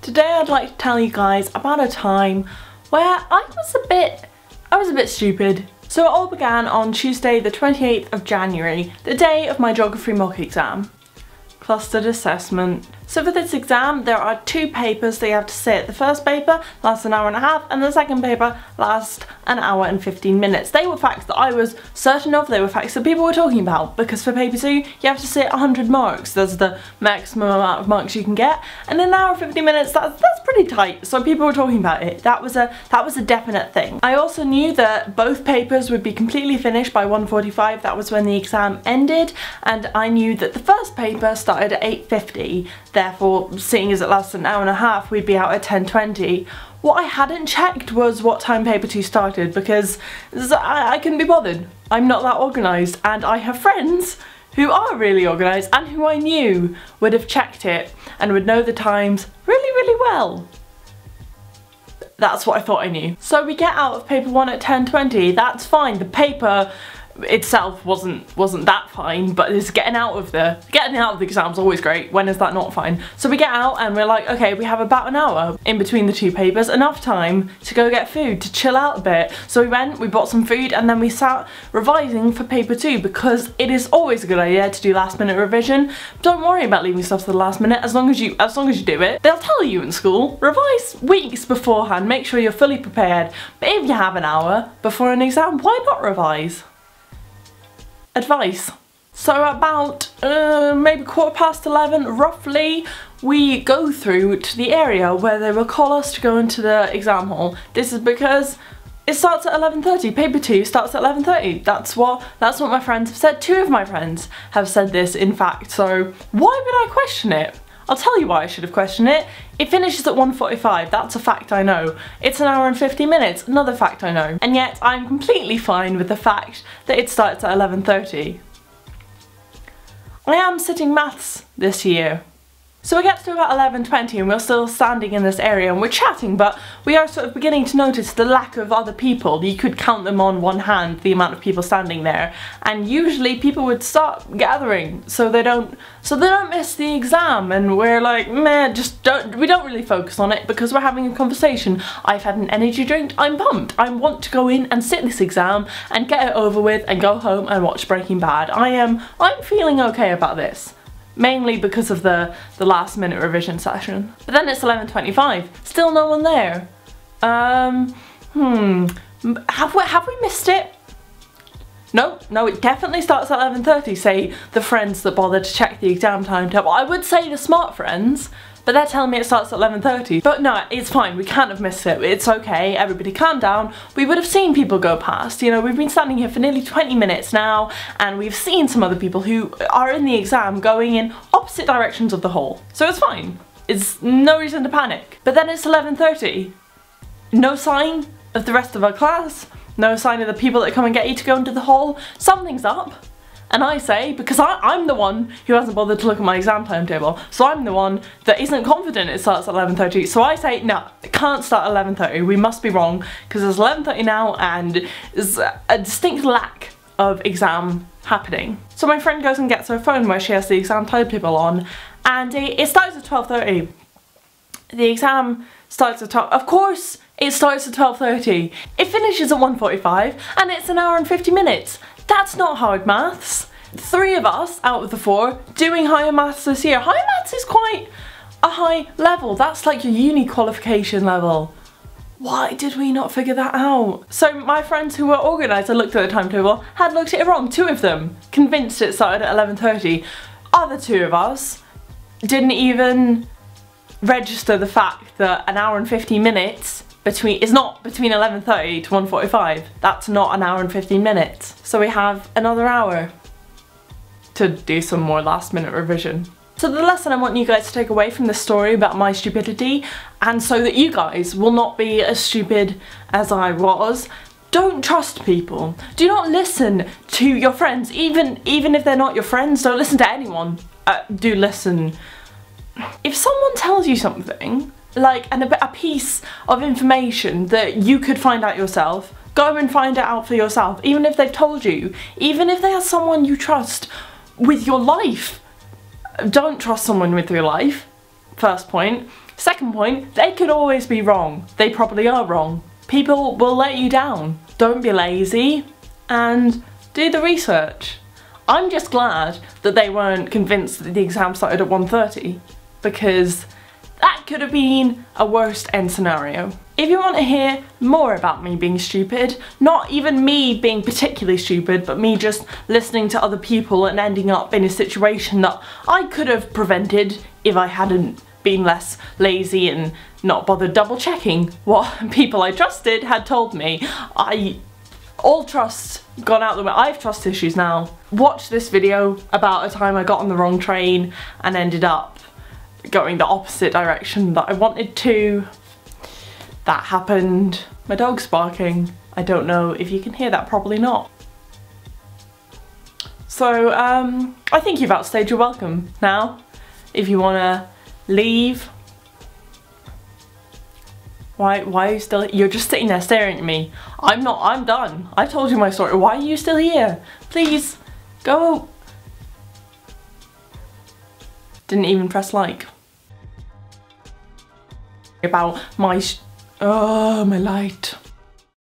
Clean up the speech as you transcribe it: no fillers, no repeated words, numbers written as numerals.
Today I'd like to tell you guys about a time where I was a bit stupid. So it all began on Tuesday the 28th of January, the day of my geography mock exam. Clustered assessment. So for this exam there are two papers that you have to sit. The first paper lasts an hour and a half and the second paper lasts an hour and 15 minutes. They were facts that I was certain of, they were facts that people were talking about, because for paper 2 you have to sit 100 marks. That's the maximum amount of marks you can get, and in an hour and 50 minutes that's pretty tight, so people were talking about it. That was a definite thing. I also knew that both papers would be completely finished by 1:45, that was when the exam ended, and I knew that the first paper started at 8:50. Therefore, seeing as it lasted an hour and a half, we'd be out at 10:20. What I hadn't checked was what time paper 2 started, because I couldn't be bothered. I'm not that organised, and I have friends who are really organised and who I knew would have checked it and would know the times really well. That's what I thought I knew. So we get out of paper 1 at 10:20, that's fine. The paper itself wasn't that fine, but it's getting out of the exam is always great. When is that not fine? So we get out and we're like, okay, we have about an hour in between the two papers, enough time to go get food, to chill out a bit. So we went, we bought some food, and then we sat revising for paper 2, because it is always a good idea to do last minute revision. Don't worry about leaving stuff to the last minute, as long as you do it. They'll tell you in school, revise weeks beforehand, make sure you're fully prepared. But if you have an hour before an exam, why not revise? Advice. So about maybe 11:15 roughly, we go through to the area where they will call us to go into the exam hall. This is because it starts at 11:30. Paper 2 starts at 11:30. That's what my friends have said. 2 of my friends have said this, in fact, so why would I question it? I'll tell you why I should have questioned it. It finishes at 1:45, that's a fact I know. It's an hour and 50 minutes, another fact I know. And yet I'm completely fine with the fact that it starts at 11:30. I am sitting maths this year. So we get to about 11:20 and we're still standing in this area and we're chatting, but we are sort of beginning to notice the lack of other people. You could count them on one hand, the amount of people standing there, and usually people would start gathering so they don't miss the exam, and we're like, meh, we don't really focus on it because we're having a conversation. I've had an energy drink, I'm pumped. I want to go in and sit this exam and get it over with and go home and watch Breaking Bad. I'm feeling okay about this. Mainly because of the last minute revision session. But then it's 11:25, still no one there. Have we missed it? No, it definitely starts at 11:30, say the friends that bother to check the exam timetable. I would say the smart friends, but they're telling me it starts at 11:30. But no, it's fine, we can't have missed it. It's okay, everybody calm down. We would have seen people go past. You know, we've been standing here for nearly 20 minutes now, and we've seen some other people who are in the exam going in opposite directions of the hall. So it's fine. It's no reason to panic. But then it's 11:30. No sign of the rest of our class. No sign of the people that come and get you to go into the hall. Something's up. And I say, because I'm the one who hasn't bothered to look at my exam timetable, so I'm the one that isn't confident it starts at 11:30, so I say, no, it can't start at 11:30, we must be wrong, because it's 11:30 now and there's a distinct lack of exam happening. So my friend goes and gets her phone where she has the exam timetable on, and it starts at 12:30. The exam starts at 12, of course it starts at 12:30. It finishes at 1:45 and it's an hour and 50 minutes. That's not hard maths. 3 of us out of the 4 doing higher maths this year. Higher maths is quite a high level. That's like your uni qualification level. Why did we not figure that out? So my friends who were organised and looked at the timetable had looked at it wrong. 2 of them convinced it started at 11:30. Other 2 of us didn't even register the fact that an hour and 50 minutes is not between 11:30 to 1:45. That's not an hour and 15 minutes. So we have another hour to do some more last minute revision. So the lesson I want you guys to take away from this story about my stupidity, and so that you guys will not be as stupid as I was, don't trust people. Do not listen to your friends, even if they're not your friends. Don't listen to anyone. Do listen. If someone tells you something, like a piece of information that you could find out yourself, go and find it out for yourself, even if they've told you, even if they are someone you trust with your life. Don't trust someone with your life, first point. Second point, they could always be wrong. They probably are wrong. People will let you down. Don't be lazy and do the research. I'm just glad that they weren't convinced that the exam started at 1:30, because that could have been a worst end scenario. If you want to hear more about me being stupid, not even me being particularly stupid, but me just listening to other people and ending up in a situation that I could have prevented if I hadn't been less lazy and not bothered double checking what people I trusted had told me, all trust gone out the way. I have trust issues now. Watch this video about a time I got on the wrong train and ended up going the opposite direction that I wanted to. That happened. My dog's barking. I don't know if you can hear that, probably not. So I think you've outstayed your welcome now. If you wanna leave. Why are you still? You're just sitting there staring at me. I'm done. I told you my story. Why are you still here? Please, go. Didn't even press like. About my, oh, my light.